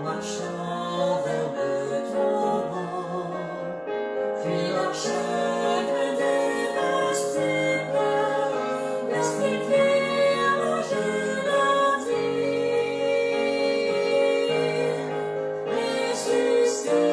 marchant vers le tombeau, puis leur chagrin dévasté par l'esprit virent je leur dis, ressuscité.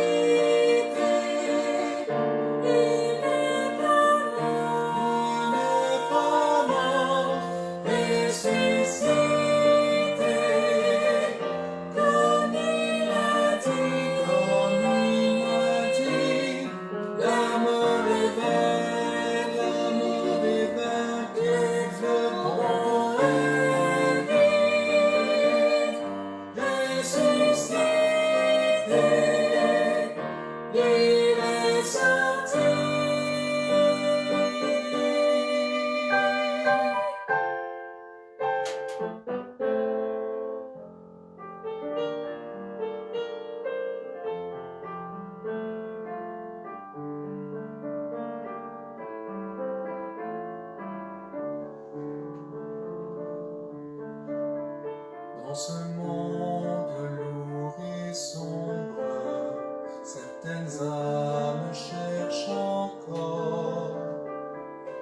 Dans ce monde lourd et sombre, certaines âmes cherchent encore.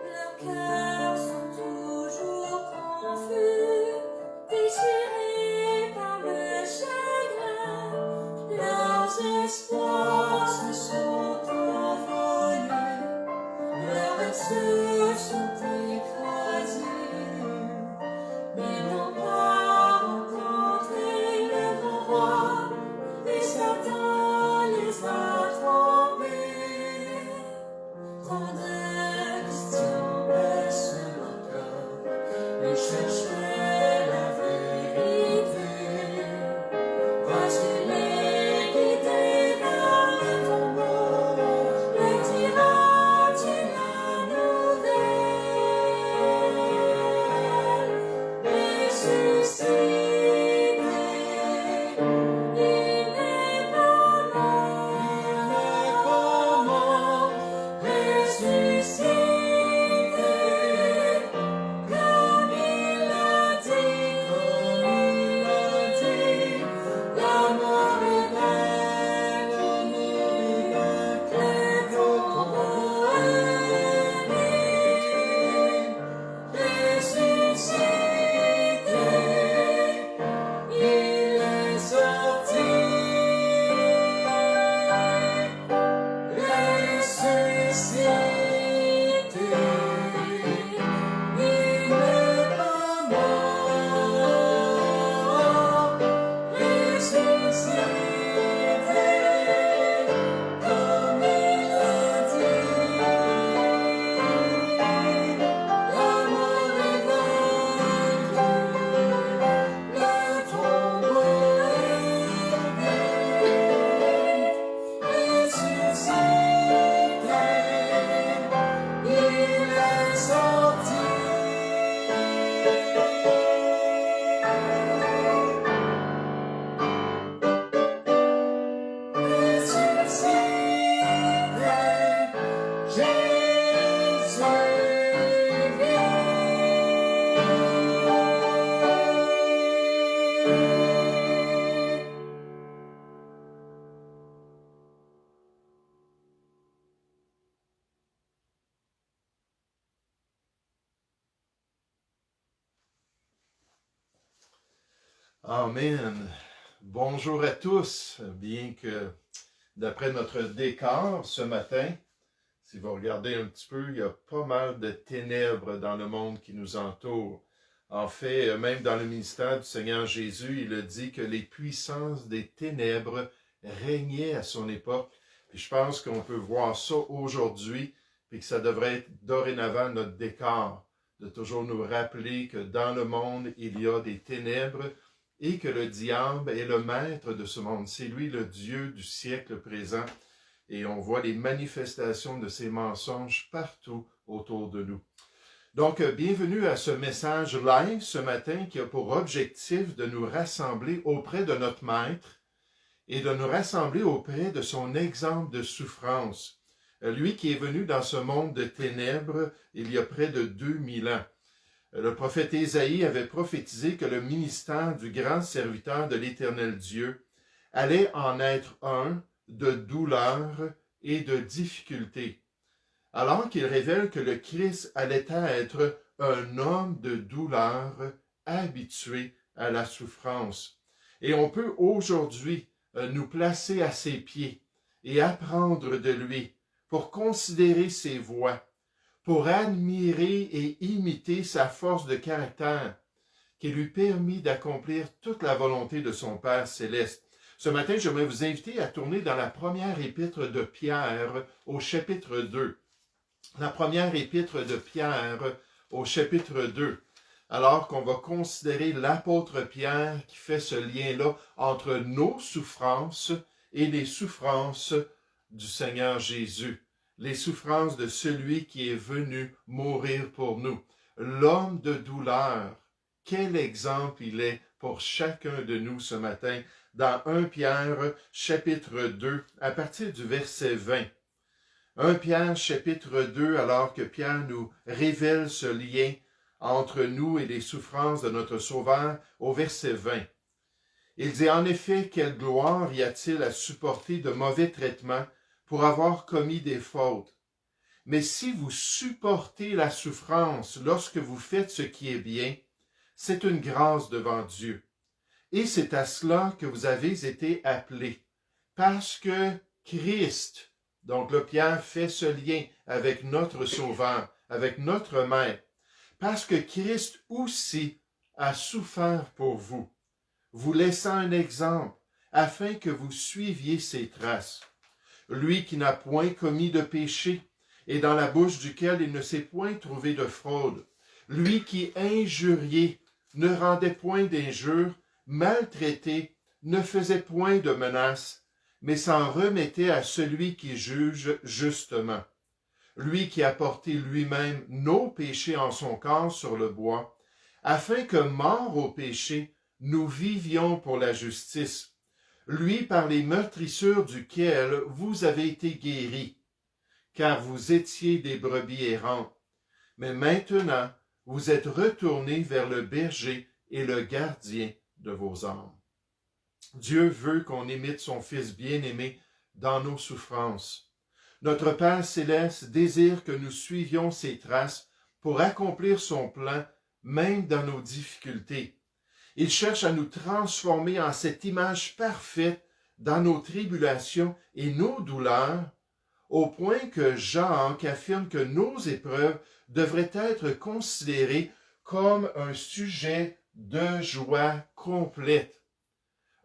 Leurs cœurs sont toujours confus, déchirés par le chagrin. Leurs espoirs se sont envolés, leurs rêves se sont écrasés. Ils n'ont pas rencontré le grand roi, et Satan les a trompés. Tant de questions Baisse leur cœur et chercher la vérité. Vas-tu les guider vers le tombeau? Leur diras-tu la nouvelle? Ressuscité, il n'est pas mort. Ressuscité, Comme il l'a dit, la mort est vainquue, le tombeau est vide. Ressuscité, il est sorti. ressuscité, il n'est pas mort, ressuscité, comme il l'a dit, la mort est vaincue, le tombeau est vide, ressuscité, il est sorti. Amen. Bonjour à tous. Bien que d'après notre décor ce matin, si vous regardez un petit peu, il y a pas mal de ténèbres dans le monde qui nous entoure. En fait, même dans le ministère du Seigneur Jésus, il a dit que les puissances des ténèbres régnaient à son époque. Puis je pense qu'on peut voir ça aujourd'hui, puis que ça devrait être dorénavant notre décor, de toujours nous rappeler que dans le monde, il y a des ténèbres, et que le diable est le maître de ce monde. C'est lui le Dieu du siècle présent. Et on voit les manifestations de ces mensonges partout autour de nous. Donc, bienvenue à ce message live ce matin qui a pour objectif de nous rassembler auprès de notre Maître et de nous rassembler auprès de son exemple de souffrance. Lui qui est venu dans ce monde de ténèbres il y a près de 2000 ans. Le prophète Ésaïe avait prophétisé que le ministère du grand serviteur de l'Éternel Dieu allait en être un de douleur et de difficulté, alors qu'il révèle que le Christ allait être un homme de douleur habitué à la souffrance. Et on peut aujourd'hui nous placer à ses pieds et apprendre de lui pour considérer ses voies, pour admirer et imiter sa force de caractère qui lui permit d'accomplir toute la volonté de son Père céleste. Ce matin, j'aimerais vous inviter à tourner dans la première épître de Pierre au chapitre 2. La première épître de Pierre au chapitre 2. Alors qu'on va considérer l'apôtre Pierre qui fait ce lien-là entre nos souffrances et les souffrances du Seigneur Jésus. Les souffrances de celui qui est venu mourir pour nous. L'homme de douleur. Quel exemple il est pour chacun de nous ce matin dans 1 Pierre chapitre 2 à partir du verset 20. 1 Pierre chapitre 2, alors que Pierre nous révèle ce lien entre nous et les souffrances de notre Sauveur, au verset 20. Il dit, en effet, quelle gloire y a-t-il à supporter de mauvais traitements pour avoir commis des fautes? Mais si vous supportez la souffrance lorsque vous faites ce qui est bien, c'est une grâce devant Dieu. Et c'est à cela que vous avez été appelés, parce que Christ, donc le Pierre fait ce lien avec notre Sauveur, avec notre Maître, parce que Christ aussi a souffert pour vous, vous laissant un exemple, afin que vous suiviez ses traces. Lui qui n'a point commis de péché, et dans la bouche duquel il ne s'est point trouvé de fraude, lui qui injuriait, ne rendait point d'injures, maltraité, ne faisait point de menaces, mais s'en remettait à celui qui juge justement. Lui qui a porté lui-même nos péchés en son corps sur le bois, afin que, morts au péché, nous vivions pour la justice. Lui par les meurtrissures duquel vous avez été guéris, car vous étiez des brebis errantes. Mais maintenant, vous êtes retournés vers le berger et le gardien de vos âmes. Dieu veut qu'on imite son Fils bien-aimé dans nos souffrances. Notre Père céleste désire que nous suivions ses traces pour accomplir son plan, même dans nos difficultés. Il cherche à nous transformer en cette image parfaite dans nos tribulations et nos douleurs, au point que Jacques affirme que nos épreuves devraient être considérées comme un sujet de joie complète.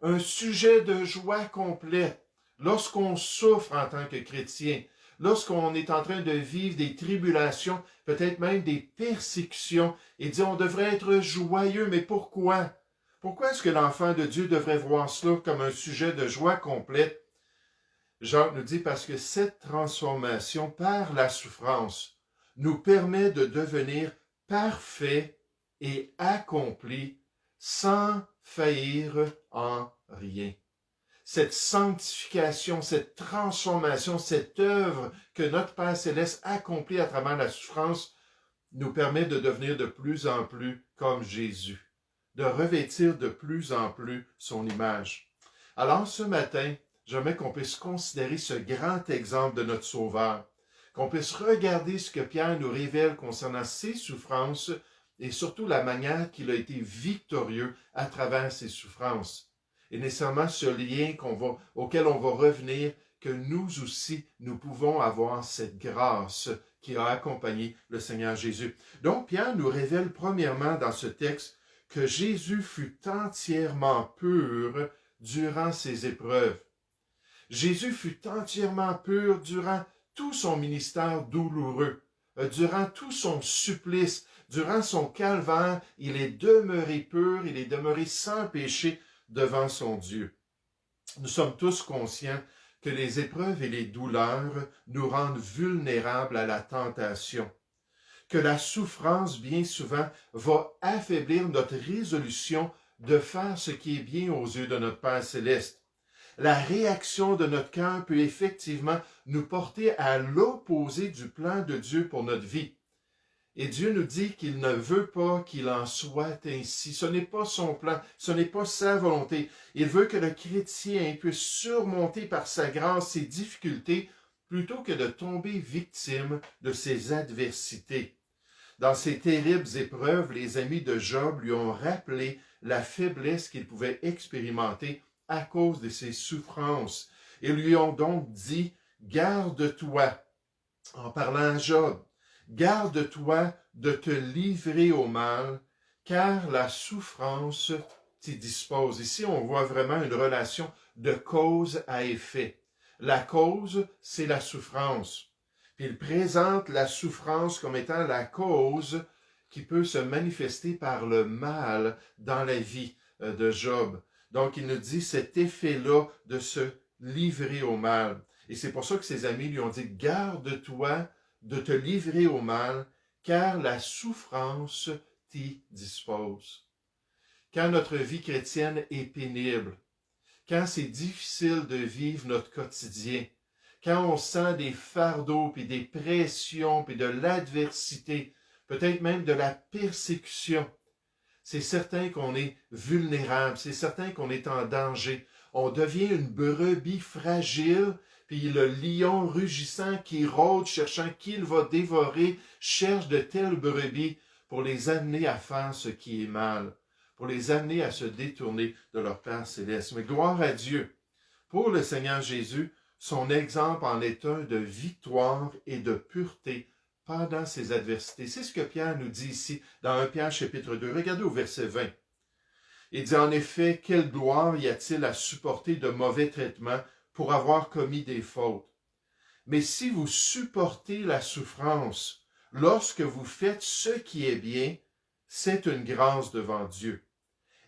Un sujet de joie complète. Lorsqu'on souffre en tant que chrétien, lorsqu'on est en train de vivre des tribulations, peut-être même des persécutions, et dit on devrait être joyeux, mais pourquoi? Pourquoi est-ce que l'enfant de Dieu devrait voir cela comme un sujet de joie complète? Jacques nous dit parce que cette transformation par la souffrance nous permet de devenir parfaits et accomplis sans faillir en rien. Cette sanctification, cette transformation, cette œuvre que notre Père céleste accomplit à travers la souffrance nous permet de devenir de plus en plus comme Jésus, de revêtir de plus en plus son image. Alors ce matin, j'aimerais qu'on puisse considérer ce grand exemple de notre Sauveur, qu'on puisse regarder ce que Pierre nous révèle concernant ses souffrances et surtout la manière qu'il a été victorieux à travers ses souffrances. Et nécessairement ce lien auquel on va revenir, que nous aussi, nous pouvons avoir cette grâce qui a accompagné le Seigneur Jésus. Donc Pierre nous révèle premièrement dans ce texte que Jésus fut entièrement pur durant ses épreuves. Jésus fut entièrement pur durant tout son ministère douloureux, durant tout son supplice, durant son calvaire, il est demeuré pur, il est demeuré sans péché devant son Dieu. Nous sommes tous conscients que les épreuves et les douleurs nous rendent vulnérables à la tentation, que la souffrance, bien souvent, va affaiblir notre résolution de faire ce qui est bien aux yeux de notre Père céleste. La réaction de notre cœur peut effectivement nous porter à l'opposé du plan de Dieu pour notre vie. Et Dieu nous dit qu'il ne veut pas qu'il en soit ainsi. Ce n'est pas son plan, ce n'est pas sa volonté. Il veut que le chrétien puisse surmonter par sa grâce ses difficultés plutôt que de tomber victime de ses adversités. Dans ces terribles épreuves, les amis de Job lui ont rappelé la faiblesse qu'il pouvait expérimenter à cause de ses souffrances. Ils lui ont donc dit, « Garde-toi », en parlant à Job, « Garde-toi de te livrer au mal, car la souffrance t'y dispose. » Ici, on voit vraiment une relation de cause à effet. La cause, c'est la souffrance. Puis il présente la souffrance comme étant la cause qui peut se manifester par le mal dans la vie de Job. Donc, il nous dit cet effet-là de se livrer au mal. Et c'est pour ça que ses amis lui ont dit, « Garde-toi de te livrer au mal, car la souffrance t'y dispose. » Quand notre vie chrétienne est pénible, quand c'est difficile de vivre notre quotidien, quand on sent des fardeaux, puis des pressions, puis de l'adversité, peut-être même de la persécution, c'est certain qu'on est vulnérable, c'est certain qu'on est en danger. On devient une brebis fragile, puis le lion rugissant qui rôde, cherchant qui il va dévorer, cherche de telles brebis pour les amener à faire ce qui est mal, pour les amener à se détourner de leur Père céleste. Mais gloire à Dieu, pour le Seigneur Jésus, son exemple en est un de victoire et de pureté pendant ses adversités. C'est ce que Pierre nous dit ici dans 1 Pierre chapitre 2. Regardez au verset 20. Il dit en effet, quelle gloire y a-t-il à supporter de mauvais traitements pour avoir commis des fautes? Mais si vous supportez la souffrance lorsque vous faites ce qui est bien, c'est une grâce devant Dieu.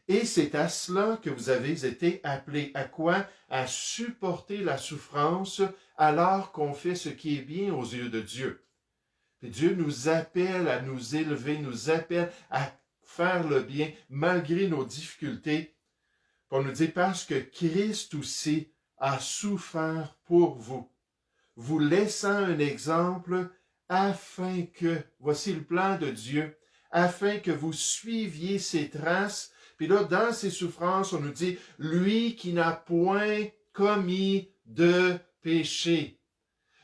Et c'est à cela que vous avez été appelés. À quoi? À supporter la souffrance alors qu'on fait ce qui est bien aux yeux de Dieu. Et Dieu nous appelle à nous élever, nous appelle à faire le bien malgré nos difficultés. On nous dit parce que Christ aussi a souffert pour vous, vous laissant un exemple afin que, voici le plan de Dieu, afin que vous suiviez ses traces. Puis là, dans ses souffrances, on nous dit, lui qui n'a point commis de péché.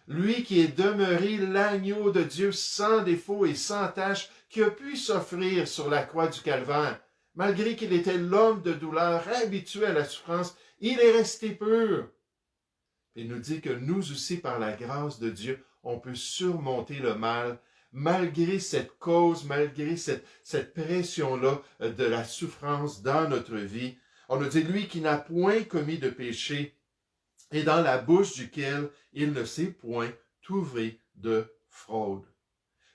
Lui qui est demeuré l'agneau de Dieu sans défaut et sans tache, qui a pu s'offrir sur la croix du Calvaire. Malgré qu'il était l'homme de douleur, habitué à la souffrance, il est resté pur. Il nous dit que nous aussi, par la grâce de Dieu, on peut surmonter le mal, malgré cette cause, malgré cette pression-là de la souffrance dans notre vie. On nous dit, lui qui n'a point commis de péché, et dans la bouche duquel il ne s'est point trouvé de fraude.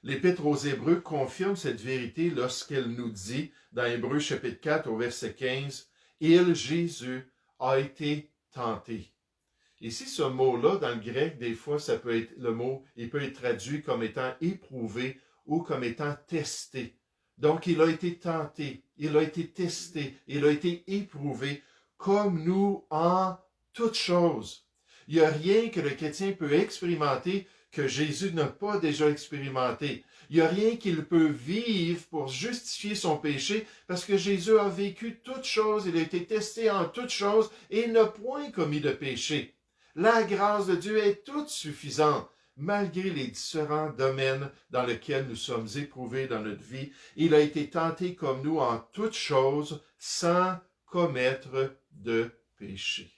L'Épître aux Hébreux confirme cette vérité lorsqu'elle nous dit, dans Hébreux chapitre 4 au verset 15, « Il, Jésus, a été tenté. » Ici, ce mot-là, dans le grec, des fois, ça peut être le mot, il peut être traduit comme étant éprouvé ou comme étant testé. Donc, il a été tenté, il a été testé, il a été éprouvé, comme nous en toutes choses. Il n'y a rien que le chrétien peut expérimenter que Jésus n'a pas déjà expérimenté. Il n'y a rien qu'il peut vivre pour justifier son péché parce que Jésus a vécu toutes choses, il a été testé en toutes choses et il n'a point commis de péché. La grâce de Dieu est toute suffisante malgré les différents domaines dans lesquels nous sommes éprouvés dans notre vie. Il a été tenté comme nous en toutes choses sans commettre de péché.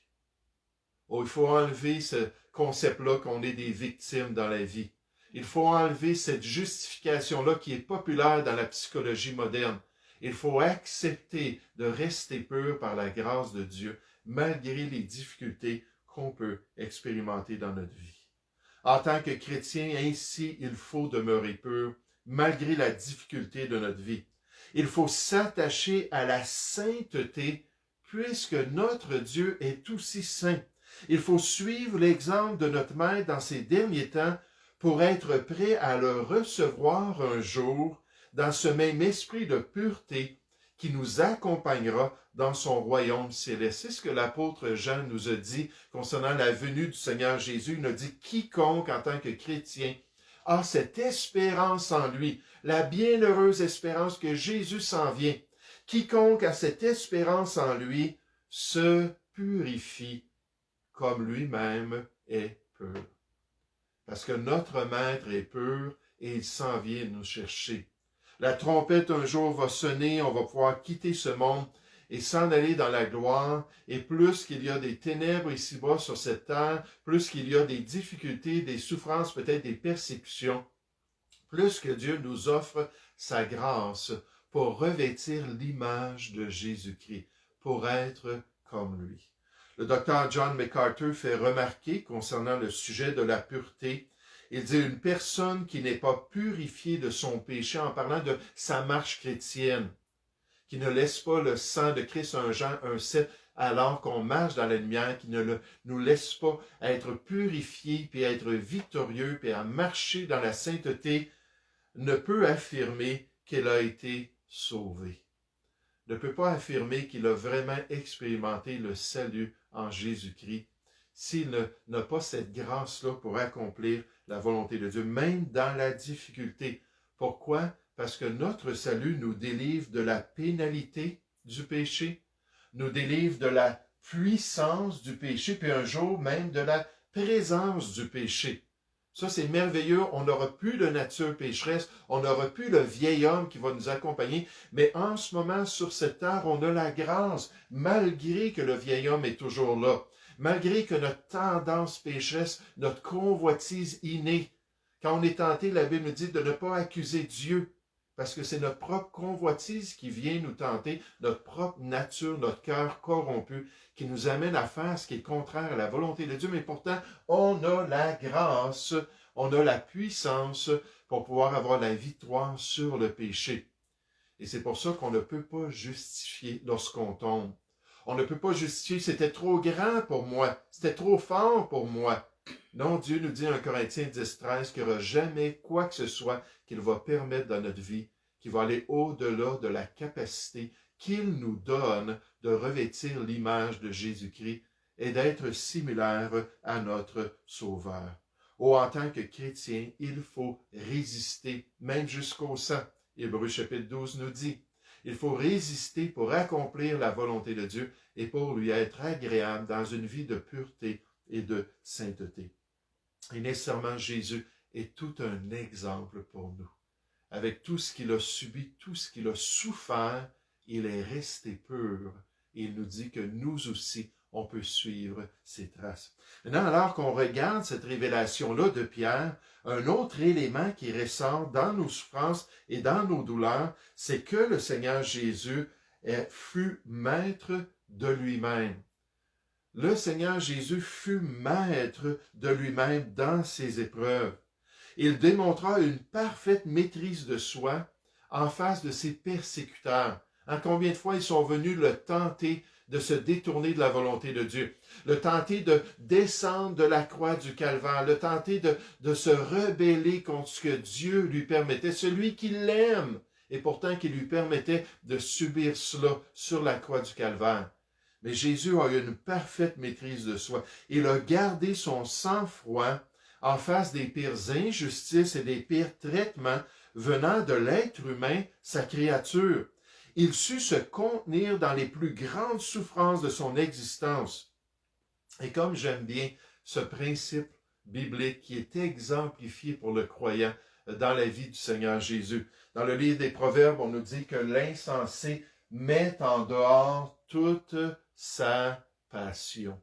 Oh, il faut enlever ce concept-là qu'on est des victimes dans la vie. Il faut enlever cette justification-là qui est populaire dans la psychologie moderne. Il faut accepter de rester pur par la grâce de Dieu, malgré les difficultés qu'on peut expérimenter dans notre vie. En tant que chrétien, ainsi, il faut demeurer pur, malgré la difficulté de notre vie. Il faut s'attacher à la sainteté, puisque notre Dieu est aussi saint. Il faut suivre l'exemple de notre Maître dans ces derniers temps pour être prêt à le recevoir un jour dans ce même esprit de pureté qui nous accompagnera dans son royaume céleste. C'est ce que l'apôtre Jean nous a dit concernant la venue du Seigneur Jésus. Il nous a dit « Quiconque en tant que chrétien a cette espérance en lui, la bienheureuse espérance que Jésus s'en vient. Quiconque a cette espérance en lui se purifie comme lui-même est pur. Parce que notre Maître est pur et il s'en vient nous chercher. La trompette un jour va sonner, on va pouvoir quitter ce monde et s'en aller dans la gloire. Et plus qu'il y a des ténèbres ici-bas sur cette terre, plus qu'il y a des difficultés, des souffrances, peut-être des persécutions, plus que Dieu nous offre sa grâce pour revêtir l'image de Jésus-Christ, pour être comme lui. Le docteur John MacArthur fait remarquer concernant le sujet de la pureté, il dit une personne qui n'est pas purifiée de son péché en parlant de sa marche chrétienne, qui ne laisse pas le sang de Christ, 1 Jean 1,7, alors qu'on marche dans la lumière, qui ne nous laisse pas être purifiés, puis être victorieux, puis à marcher dans la sainteté, ne peut affirmer qu'elle a été sauvée. Ne peut pas affirmer qu'il a vraiment expérimenté le salut en Jésus-Christ s'il n'a pas cette grâce-là pour accomplir la volonté de Dieu, même dans la difficulté. Pourquoi? Parce que notre salut nous délivre de la pénalité du péché, nous délivre de la puissance du péché, puis un jour même de la présence du péché. Ça, c'est merveilleux. On n'aura plus de nature pécheresse, on n'aura plus le vieil homme qui va nous accompagner, mais en ce moment, sur cette terre, on a la grâce, malgré que le vieil homme est toujours là, malgré que notre tendance pécheresse, notre convoitise innée, quand on est tenté, la Bible nous dit de ne pas accuser Dieu, parce que c'est notre propre convoitise qui vient nous tenter, notre propre nature, notre cœur corrompu, qui nous amène à faire ce qui est contraire à la volonté de Dieu. Mais pourtant, on a la grâce, on a la puissance pour pouvoir avoir la victoire sur le péché. Et c'est pour ça qu'on ne peut pas justifier lorsqu'on tombe. On ne peut pas justifier, c'était trop grand pour moi, c'était trop fort pour moi. Non, Dieu nous dit en Corinthiens 10,13 qu'il n'y aura jamais quoi que ce soit qu'il va permettre dans notre vie, qui va aller au-delà de la capacité qu'il nous donne de revêtir l'image de Jésus-Christ et d'être similaire à notre Sauveur. Oh, en tant que chrétien, il faut résister, même jusqu'au sang. Hébreux chapitre 12 nous dit, il faut résister pour accomplir la volonté de Dieu et pour lui être agréable dans une vie de pureté et de sainteté. Et nécessairement, Jésus est tout un exemple pour nous. Avec tout ce qu'il a subi, tout ce qu'il a souffert, il est resté pur. Et il nous dit que nous aussi, on peut suivre ses traces. Maintenant, alors qu'on regarde cette révélation-là de Pierre, un autre élément qui ressort dans nos souffrances et dans nos douleurs, c'est que le Seigneur Jésus fut maître de lui-même. Le Seigneur Jésus fut maître de lui-même dans ses épreuves. Il démontra une parfaite maîtrise de soi en face de ses persécuteurs. En combien de fois ils sont venus le tenter de se détourner de la volonté de Dieu, le tenter de descendre de la croix du calvaire, le tenter de se rebeller contre ce que Dieu lui permettait, celui qui l'aime, et pourtant qui lui permettait de subir cela sur la croix du calvaire. Mais Jésus a eu une parfaite maîtrise de soi. Il a gardé son sang-froid en face des pires injustices et des pires traitements venant de l'être humain, sa créature. Il sut se contenir dans les plus grandes souffrances de son existence. Et comme j'aime bien ce principe biblique qui est exemplifié pour le croyant dans la vie du Seigneur Jésus. Dans le livre des Proverbes, on nous dit que l'insensé met en dehors toute sa passion.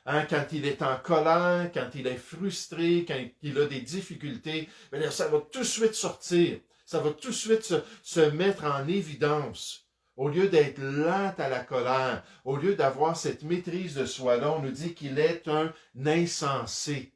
Quand il est en colère, quand il est frustré, quand il a des difficultés, bien, ça va tout de suite sortir. Ça va tout de suite se mettre en évidence. Au lieu d'être lent à la colère, au lieu d'avoir cette maîtrise de soi-là, on nous dit qu'il est un insensé.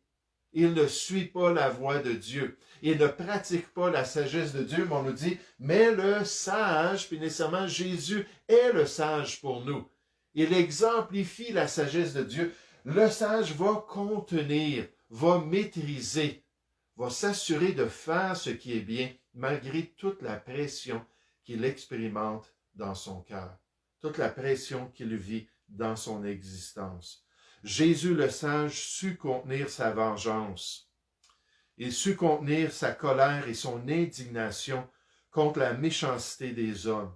Il ne suit pas la voie de Dieu. Il ne pratique pas la sagesse de Dieu, mais on nous dit, mais le sage, puis nécessairement Jésus est le sage pour nous. Il exemplifie la sagesse de Dieu. Le sage va contenir, va maîtriser, va s'assurer de faire ce qui est bien, malgré toute la pression qu'il expérimente dans son cœur, toute la pression qu'il vit dans son existence. Jésus le sage sut contenir sa vengeance. Il sut contenir sa colère et son indignation contre la méchanceté des hommes.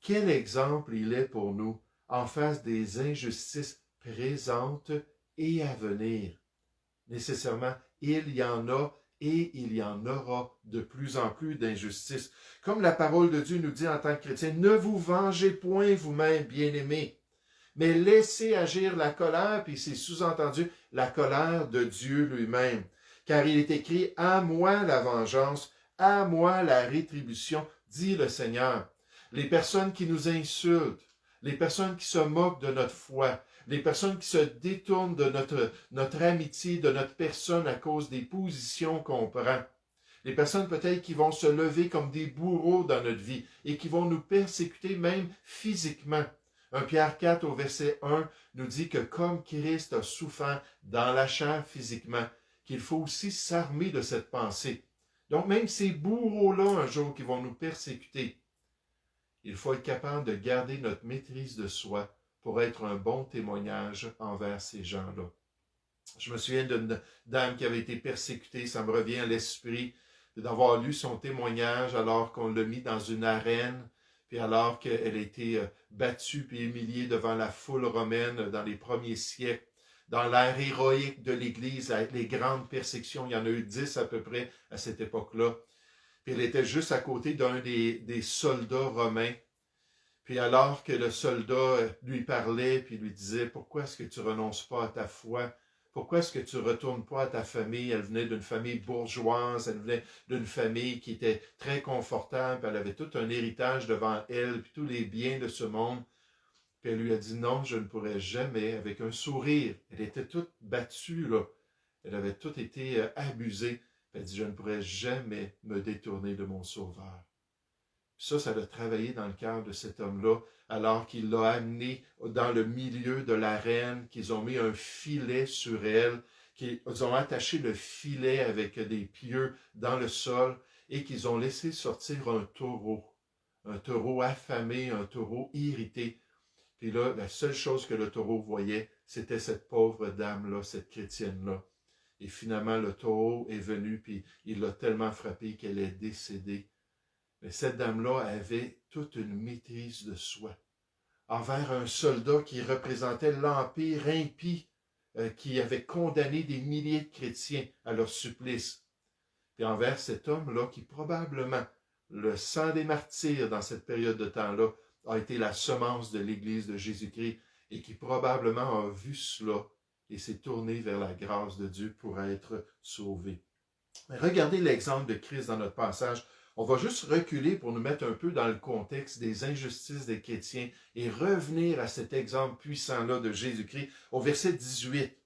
Quel exemple il est pour nous en face des injustices présentes et à venir. Nécessairement, il y en a et il y en aura de plus en plus d'injustices. Comme la parole de Dieu nous dit en tant que chrétiens, ne vous vengez point vous-même, bien-aimés, mais laissez agir la colère, puis c'est sous-entendu la colère de Dieu lui-même. Car il est écrit, à moi la vengeance, à moi la rétribution, dit le Seigneur. Les personnes qui nous insultent, les personnes qui se moquent de notre foi, les personnes qui se détournent de notre amitié, de notre personne à cause des positions qu'on prend, les personnes peut-être qui vont se lever comme des bourreaux dans notre vie et qui vont nous persécuter même physiquement. 1 Pierre 4 au verset 1 nous dit que comme Christ a souffert dans la chair physiquement, qu'il faut aussi s'armer de cette pensée. Donc même ces bourreaux-là un jour qui vont nous persécuter, il faut être capable de garder notre maîtrise de soi pour être un bon témoignage envers ces gens-là. Je me souviens d'une dame qui avait été persécutée, ça me revient à l'esprit, d'avoir lu son témoignage alors qu'on l'a mis dans une arène, puis alors qu'elle a été battue puis humiliée devant la foule romaine dans les premiers siècles, dans l'ère héroïque de l'Église, avec les grandes persécutions, il y en a eu 10 à peu près à cette époque-là. Puis elle était juste à côté d'un des soldats romains. Puis alors que le soldat lui parlait, puis lui disait « Pourquoi est-ce que tu renonces pas à ta foi? Pourquoi est-ce que tu ne retournes pas à ta famille? » Elle venait d'une famille bourgeoise, elle venait d'une famille qui était très confortable, puis elle avait tout un héritage devant elle, puis tous les biens de ce monde. Puis elle lui a dit « Non, je ne pourrais jamais », avec un sourire. Elle était toute battue, là. Elle avait tout été abusée. Elle dit « Je ne pourrais jamais me détourner de mon Sauveur. » Ça l'a travaillé dans le cœur de cet homme-là, alors qu'il l'a amené dans le milieu de l'arène, qu'ils ont mis un filet sur elle, qu'ils ont attaché le filet avec des pieux dans le sol et qu'ils ont laissé sortir un taureau affamé, un taureau irrité. Puis là, la seule chose que le taureau voyait, c'était cette pauvre dame-là, cette chrétienne-là. Et finalement, le taureau est venu, puis il l'a tellement frappée qu'elle est décédée. Mais cette dame-là avait toute une maîtrise de soi envers un soldat qui représentait l'empire impie qui avait condamné des milliers de chrétiens à leur supplice. Et envers cet homme-là qui probablement, le sang des martyrs dans cette période de temps-là, a été la semence de l'Église de Jésus-Christ et qui probablement a vu cela et s'est tourné vers la grâce de Dieu pour être sauvé. Mais regardez l'exemple de Christ dans notre passage. On va juste reculer pour nous mettre un peu dans le contexte des injustices des chrétiens et revenir à cet exemple puissant-là de Jésus-Christ au verset 18.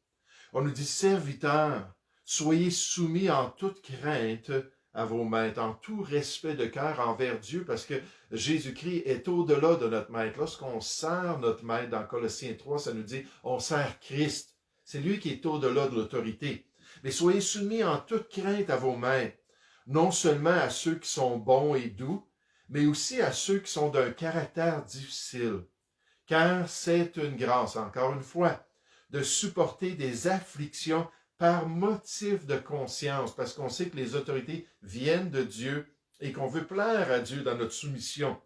On nous dit « Serviteurs, soyez soumis en toute crainte à vos maîtres, en tout respect de cœur envers Dieu, parce que Jésus-Christ est au-delà de notre maître. Lorsqu'on sert notre maître dans Colossiens 3, ça nous dit « On sert Christ ». C'est lui qui est au-delà de l'autorité. Mais soyez soumis en toute crainte à vos maîtres, non seulement à ceux qui sont bons et doux, mais aussi à ceux qui sont d'un caractère difficile. Car c'est une grâce, encore une fois, de supporter des afflictions par motif de conscience, parce qu'on sait que les autorités viennent de Dieu et qu'on veut plaire à Dieu dans notre soumission.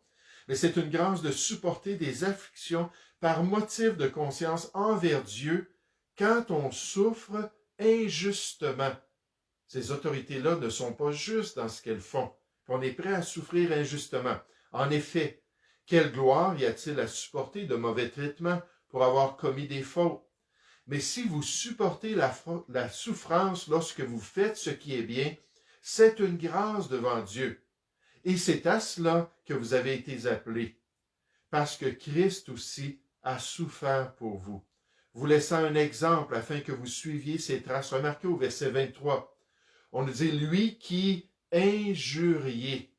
Mais c'est une grâce de supporter des afflictions par motif de conscience envers Dieu quand on souffre injustement. Ces autorités-là ne sont pas justes dans ce qu'elles font. On est prêt à souffrir injustement. En effet, quelle gloire y a-t-il à supporter de mauvais traitements pour avoir commis des fautes? Mais si vous supportez la souffrance lorsque vous faites ce qui est bien, c'est une grâce devant Dieu. Et c'est à cela que vous avez été appelés, parce que Christ aussi a souffert pour vous, vous laissant un exemple afin que vous suiviez ses traces. Remarquez au verset 23. On nous dit, lui qui injuriait.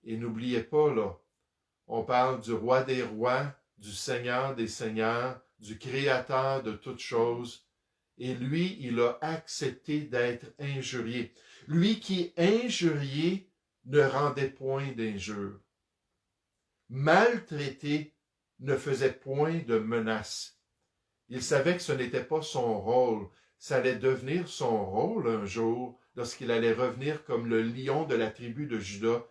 Et n'oubliez pas, là, on parle du roi des rois, du Seigneur des seigneurs, du Créateur de toutes choses. Et lui, il a accepté d'être injurié. Lui qui injuriait ne rendait point d'injure. Maltraité ne faisait point de menaces. Il savait que ce n'était pas son rôle. Ça allait devenir son rôle un jour lorsqu'il allait revenir comme le lion de la tribu de Juda.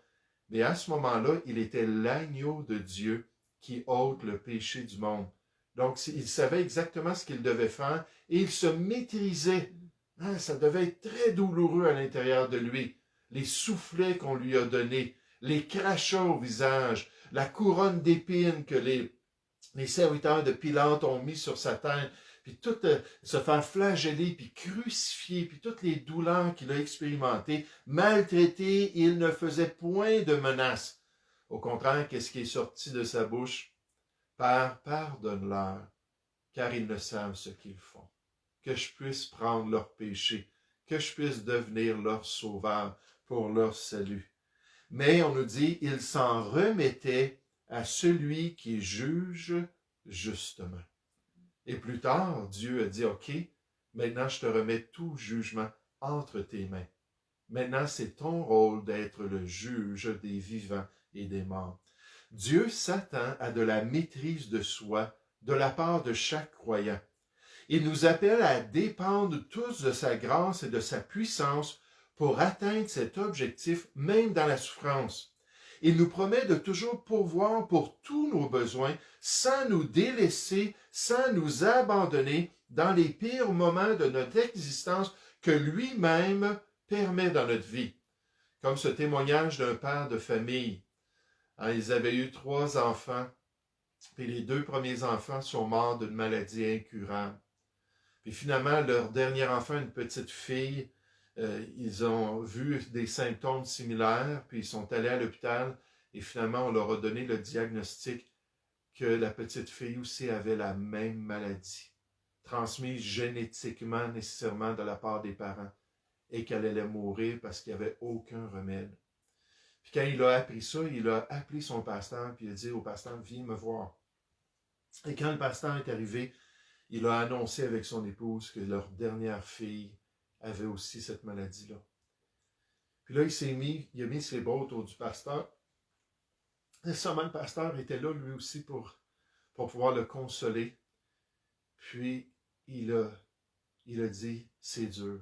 Mais à ce moment-là, il était l'agneau de Dieu qui ôte le péché du monde. Donc, il savait exactement ce qu'il devait faire et il se maîtrisait. Ça devait être très douloureux à l'intérieur de lui. Les soufflets qu'on lui a donnés, les crachats au visage, la couronne d'épines que les serviteurs de Pilate ont mis sur sa tête, puis tout se faire flageller, puis crucifier, puis toutes les douleurs qu'il a expérimentées, maltraité, il ne faisait point de menaces. Au contraire, qu'est-ce qui est sorti de sa bouche? Père, pardonne-leur, car ils ne savent ce qu'ils font. Que je puisse prendre leur péché, que je puisse devenir leur sauveur pour leur salut. Mais on nous dit, il s'en remettait à celui qui juge justement. Et plus tard, Dieu a dit, OK, maintenant je te remets tout jugement entre tes mains. Maintenant, c'est ton rôle d'être le juge des vivants et des morts. Dieu s'attend à de la maîtrise de soi de la part de chaque croyant. Il nous appelle à dépendre tous de sa grâce et de sa puissance pour atteindre cet objectif, même dans la souffrance. Il nous promet de toujours pourvoir pour tous nos besoins, sans nous délaisser, sans nous abandonner dans les pires moments de notre existence que lui-même permet dans notre vie. Comme ce témoignage d'un père de famille. Ils avaient eu 3 enfants, puis les 2 premiers enfants sont morts d'une maladie incurable. Puis finalement, leur dernier enfant, une petite fille, ils ont vu des symptômes similaires, puis ils sont allés à l'hôpital, et finalement, on leur a donné le diagnostic que la petite fille aussi avait la même maladie, transmise génétiquement nécessairement de la part des parents, et qu'elle allait mourir parce qu'il n'y avait aucun remède. Puis quand il a appris ça, il a appelé son pasteur, puis il a dit au pasteur, viens me voir. Et quand le pasteur est arrivé, il a annoncé avec son épouse que leur dernière fille avait aussi cette maladie-là. Puis là, il a mis ses bras autour du pasteur. Et seulement le pasteur était là, lui aussi, pour pouvoir le consoler. Puis, il a dit, c'est dur,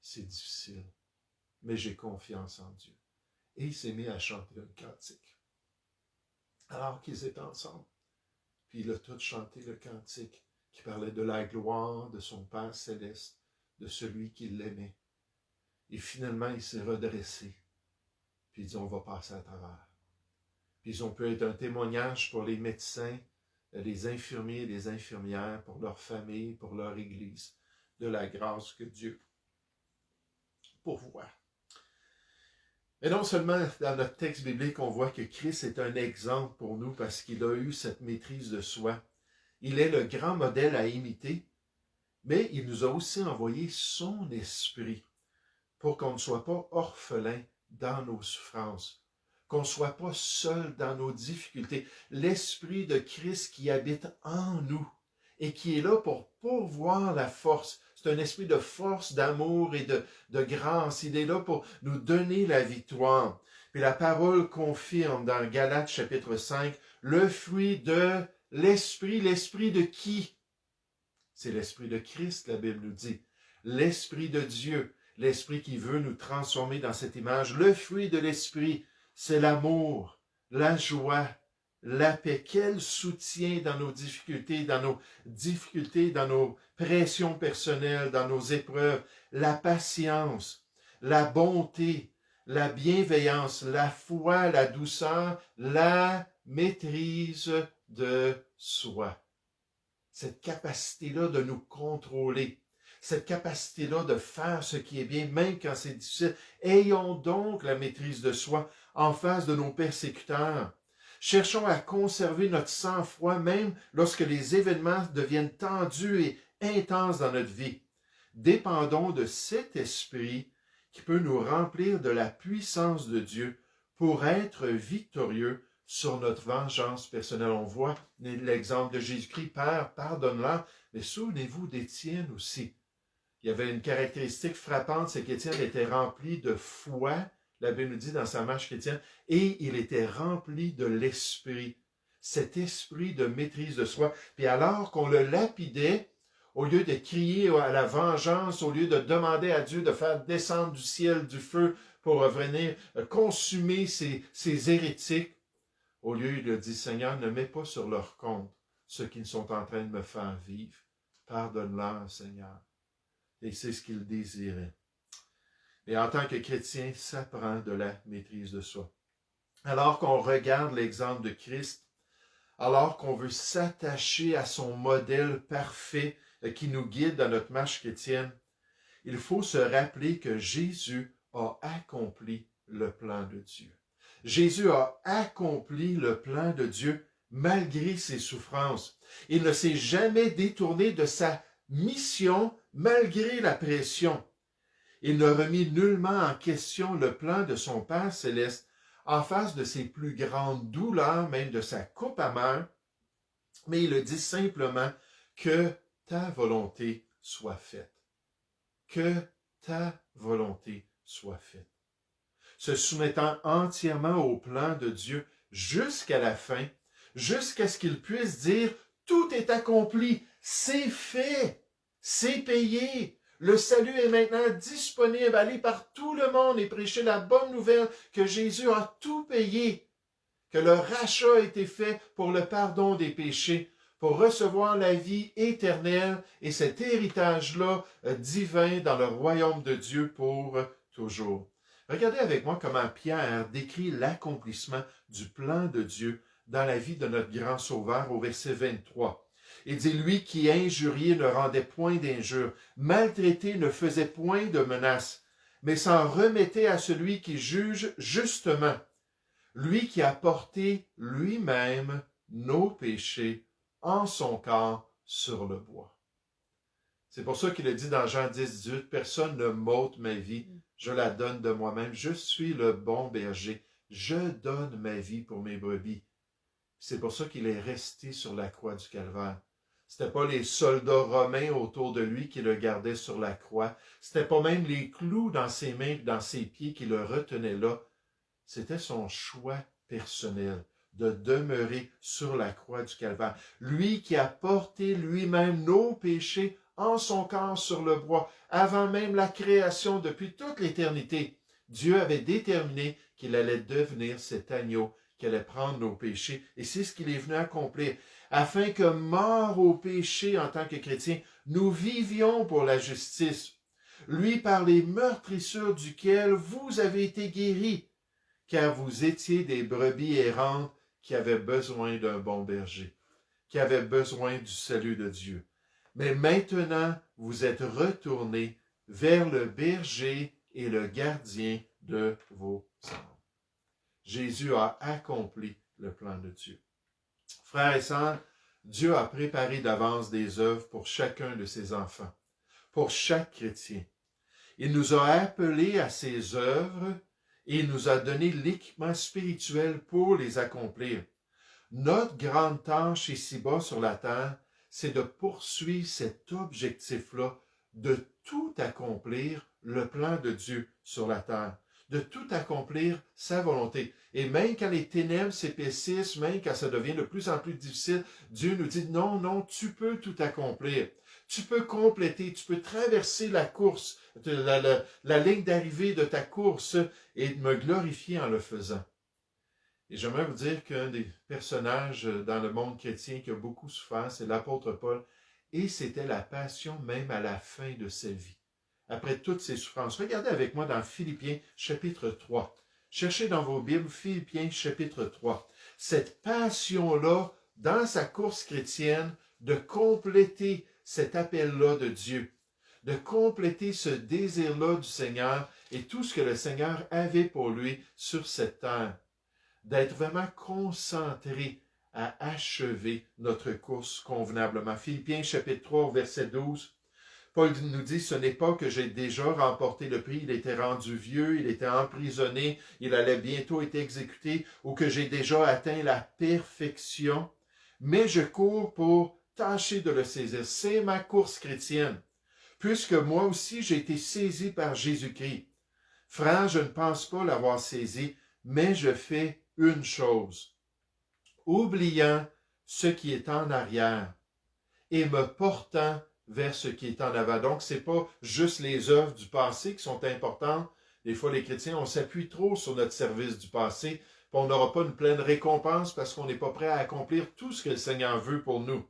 c'est difficile, mais j'ai confiance en Dieu. Et il s'est mis à chanter un cantique. Alors qu'ils étaient ensemble. Puis il a tout chanté le cantique qui parlait de la gloire de son Père céleste, de celui qui l'aimait. Et finalement, il s'est redressé. Puis il dit, on va passer à travers. Puis ils ont pu être un témoignage pour les médecins, les infirmiers et les infirmières, pour leur famille, pour leur Église, de la grâce que Dieu pourvoit. Et non seulement dans notre texte biblique, on voit que Christ est un exemple pour nous parce qu'il a eu cette maîtrise de soi. Il est le grand modèle à imiter, mais il nous a aussi envoyé son esprit pour qu'on ne soit pas orphelin dans nos souffrances, qu'on ne soit pas seul dans nos difficultés. L'esprit de Christ qui habite en nous et qui est là pour pourvoir la force. C'est un esprit de force, d'amour et de grâce. Il est là pour nous donner la victoire. Puis la parole confirme dans Galates chapitre 5, le fruit de l'esprit. L'esprit de qui? C'est l'esprit de Christ, la Bible nous dit. L'esprit de Dieu, l'esprit qui veut nous transformer dans cette image. Le fruit de l'esprit, c'est l'amour, la joie, la paix. Quel soutien dans nos difficultés, dans nos pressions personnelles, dans nos épreuves. La patience, la bonté, la bienveillance, la foi, la douceur, la maîtrise de soi. Cette capacité-là de nous contrôler, cette capacité-là de faire ce qui est bien, même quand c'est difficile. Ayons donc la maîtrise de soi en face de nos persécuteurs. Cherchons à conserver notre sang-froid même lorsque les événements deviennent tendus et intenses dans notre vie. Dépendons de cet esprit qui peut nous remplir de la puissance de Dieu pour être victorieux sur notre vengeance personnelle. On voit l'exemple de Jésus-Christ, Père, pardonne-leur, mais souvenez-vous d'Étienne aussi. Il y avait une caractéristique frappante, c'est qu'Étienne était rempli de foi, la Bible nous dit dans sa marche chrétienne, et il était rempli de l'esprit, cet esprit de maîtrise de soi. Puis alors qu'on le lapidait, au lieu de crier à la vengeance, au lieu de demander à Dieu de faire descendre du ciel du feu pour venir consumer ces hérétiques, au lieu, il a dit, Seigneur, ne mets pas sur leur compte ce qu'ils sont en train de me faire vivre. Pardonne-leur, Seigneur. Et c'est ce qu'il désirait. Et en tant que chrétien, ça prend de la maîtrise de soi. Alors qu'on regarde l'exemple de Christ, alors qu'on veut s'attacher à son modèle parfait qui nous guide dans notre marche chrétienne, il faut se rappeler que Jésus a accompli le plan de Dieu. Jésus a accompli le plan de Dieu malgré ses souffrances. Il ne s'est jamais détourné de sa mission malgré la pression. Il ne remit nullement en question le plan de son Père céleste en face de ses plus grandes douleurs, même de sa coupe amère, mais il a dit simplement que ta volonté soit faite. Que ta volonté soit faite. Se soumettant entièrement au plan de Dieu jusqu'à la fin, jusqu'à ce qu'il puisse dire « Tout est accompli, c'est fait, c'est payé. Le salut est maintenant disponible. Allez par tout le monde et prêchez la bonne nouvelle que Jésus a tout payé, que le rachat a été fait pour le pardon des péchés, pour recevoir la vie éternelle et cet héritage-là divin dans le royaume de Dieu pour toujours. » Regardez avec moi comment Pierre décrit l'accomplissement du plan de Dieu dans la vie de notre grand Sauveur au verset 23. Il dit, lui qui injurié ne rendait point d'injure, maltraité ne faisait point de menaces, mais s'en remettait à celui qui juge justement, lui qui a porté lui-même nos péchés en son corps sur le bois. C'est pour ça qu'il a dit dans Jean 10, 18, « Personne ne m'ôte ma vie, je la donne de moi-même. Je suis le bon berger, je donne ma vie pour mes brebis. » C'est pour ça qu'il est resté sur la croix du Calvaire. C'était pas les soldats romains autour de lui qui le gardaient sur la croix. C'était pas même les clous dans ses mains et dans ses pieds qui le retenaient là. C'était son choix personnel de demeurer sur la croix du Calvaire. Lui qui a porté lui-même nos péchés en son corps sur le bois, avant même la création, depuis toute l'éternité. Dieu avait déterminé qu'il allait devenir cet agneau qui allait prendre nos péchés, et c'est ce qu'il est venu accomplir, afin que, morts au péché en tant que chrétiens, nous vivions pour la justice. Lui par les meurtrissures duquel vous avez été guéris, car vous étiez des brebis errantes qui avaient besoin d'un bon berger, qui avaient besoin du salut de Dieu. Mais maintenant, vous êtes retournés vers le berger et le gardien de vos âmes. Jésus a accompli le plan de Dieu. Frères et sœurs, Dieu a préparé d'avance des œuvres pour chacun de ses enfants, pour chaque chrétien. Il nous a appelés à ses œuvres et il nous a donné l'équipement spirituel pour les accomplir. Notre grande tâche ici-bas sur la terre, c'est de poursuivre cet objectif-là, de tout accomplir le plan de Dieu sur la terre, de tout accomplir sa volonté. Et même quand les ténèbres s'épaississent, même quand ça devient de plus en plus difficile, Dieu nous dit, non, non, tu peux tout accomplir. Tu peux compléter, tu peux traverser la course, la ligne d'arrivée de ta course et me glorifier en le faisant. Et j'aimerais vous dire qu'un des personnages dans le monde chrétien qui a beaucoup souffert, c'est l'apôtre Paul, et c'était la passion même à la fin de sa vie, après toutes ses souffrances. Regardez avec moi dans Philippiens chapitre 3. Cherchez dans vos Bibles Philippiens chapitre 3. Cette passion-là, dans sa course chrétienne, de compléter cet appel-là de Dieu, de compléter ce désir-là du Seigneur et tout ce que le Seigneur avait pour lui sur cette terre, d'être vraiment concentré à achever notre course convenablement. Philippiens chapitre 3, verset 12, Paul nous dit, ce n'est pas que j'ai déjà remporté le prix, il était rendu vieux, il était emprisonné, il allait bientôt être exécuté, ou que j'ai déjà atteint la perfection, mais je cours pour tâcher de le saisir. C'est ma course chrétienne, puisque moi aussi j'ai été saisi par Jésus-Christ. Frère, je ne pense pas l'avoir saisi, mais je fais une chose, oubliant ce qui est en arrière et me portant vers ce qui est en avant. Donc, ce n'est pas juste les œuvres du passé qui sont importantes. Des fois, les chrétiens, on s'appuie trop sur notre service du passé, puis on n'aura pas une pleine récompense parce qu'on n'est pas prêt à accomplir tout ce que le Seigneur veut pour nous.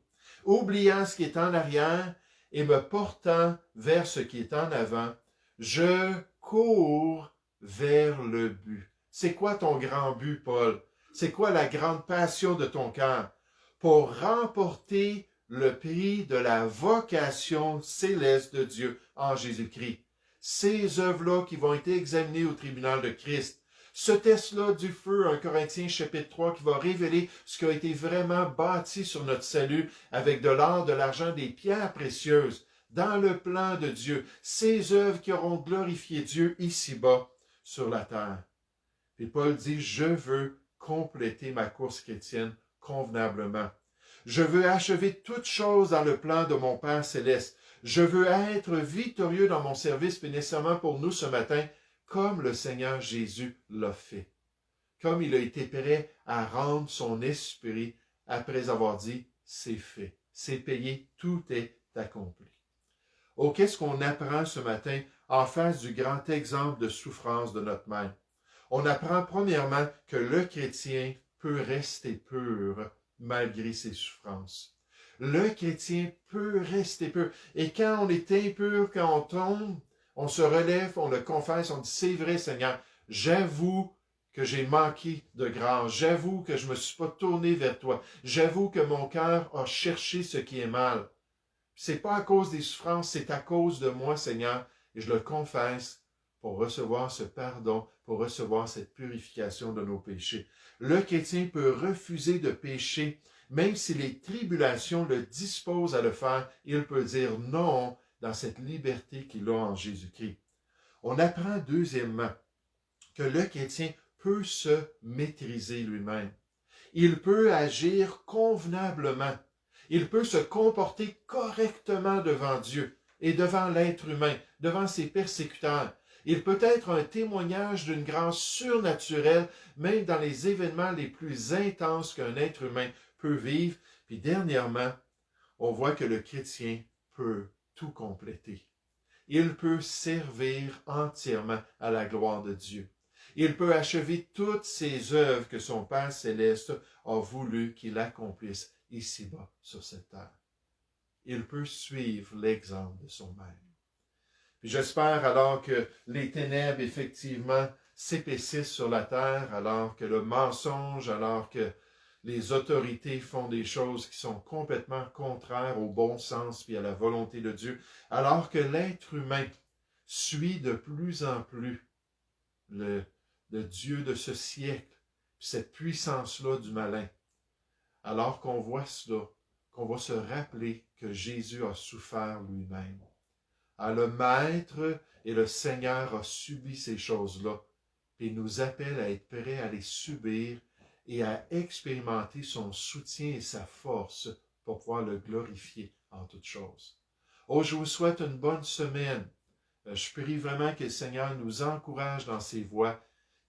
Oubliant ce qui est en arrière et me portant vers ce qui est en avant, je cours vers le but. C'est quoi ton grand but, Paul? C'est quoi la grande passion de ton cœur? Pour remporter le prix de la vocation céleste de Dieu en Jésus-Christ. Ces œuvres-là qui vont être examinées au tribunal de Christ. Ce test-là du feu, 1 Corinthiens chapitre 3, qui va révéler ce qui a été vraiment bâti sur notre salut avec de l'or, de l'argent, des pierres précieuses, dans le plan de Dieu. Ces œuvres qui auront glorifié Dieu ici-bas sur la terre. Et Paul dit, je veux compléter ma course chrétienne convenablement. Je veux achever toute chose dans le plan de mon Père céleste. Je veux être victorieux dans mon service, puis nécessairement pour nous ce matin, comme le Seigneur Jésus l'a fait. Comme il a été prêt à rendre son esprit après avoir dit, c'est fait, c'est payé, tout est accompli. Oh, qu'est-ce qu'on apprend ce matin en face du grand exemple de souffrance de notre Maître? On apprend premièrement que le chrétien peut rester pur malgré ses souffrances. Le chrétien peut rester pur. Et quand on est impur, quand on tombe, on se relève, on le confesse, on dit, c'est vrai Seigneur, j'avoue que j'ai manqué de grâce, j'avoue que je ne me suis pas tourné vers toi, j'avoue que mon cœur a cherché ce qui est mal. C'est pas à cause des souffrances, c'est à cause de moi Seigneur, et je le confesse pour recevoir ce pardon, pour recevoir cette purification de nos péchés. Le chrétien peut refuser de pécher, même si les tribulations le disposent à le faire, il peut dire non dans cette liberté qu'il a en Jésus-Christ. On apprend deuxièmement que le chrétien peut se maîtriser lui-même. Il peut agir convenablement. Il peut se comporter correctement devant Dieu et devant l'être humain, devant ses persécuteurs. Il peut être un témoignage d'une grâce surnaturelle, même dans les événements les plus intenses qu'un être humain peut vivre. Puis dernièrement, on voit que le chrétien peut tout compléter. Il peut servir entièrement à la gloire de Dieu. Il peut achever toutes ces œuvres que son Père céleste a voulu qu'il accomplisse ici-bas sur cette terre. Il peut suivre l'exemple de son Maître. Puis j'espère alors que les ténèbres, effectivement, s'épaississent sur la terre, alors que le mensonge, alors que les autorités font des choses qui sont complètement contraires au bon sens puis à la volonté de Dieu, alors que l'être humain suit de plus en plus le Dieu de ce siècle, cette puissance-là du malin. Alors qu'on voit cela, qu'on va se rappeler que Jésus a souffert lui-même. Le Maître et le Seigneur a subi ces choses-là et nous appelle à être prêts à les subir et à expérimenter son soutien et sa force pour pouvoir le glorifier en toutes choses. Oh, je vous souhaite une bonne semaine. Je prie vraiment que le Seigneur nous encourage dans ses voies,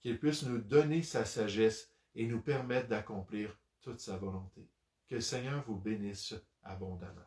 qu'il puisse nous donner sa sagesse et nous permettre d'accomplir toute sa volonté. Que le Seigneur vous bénisse abondamment.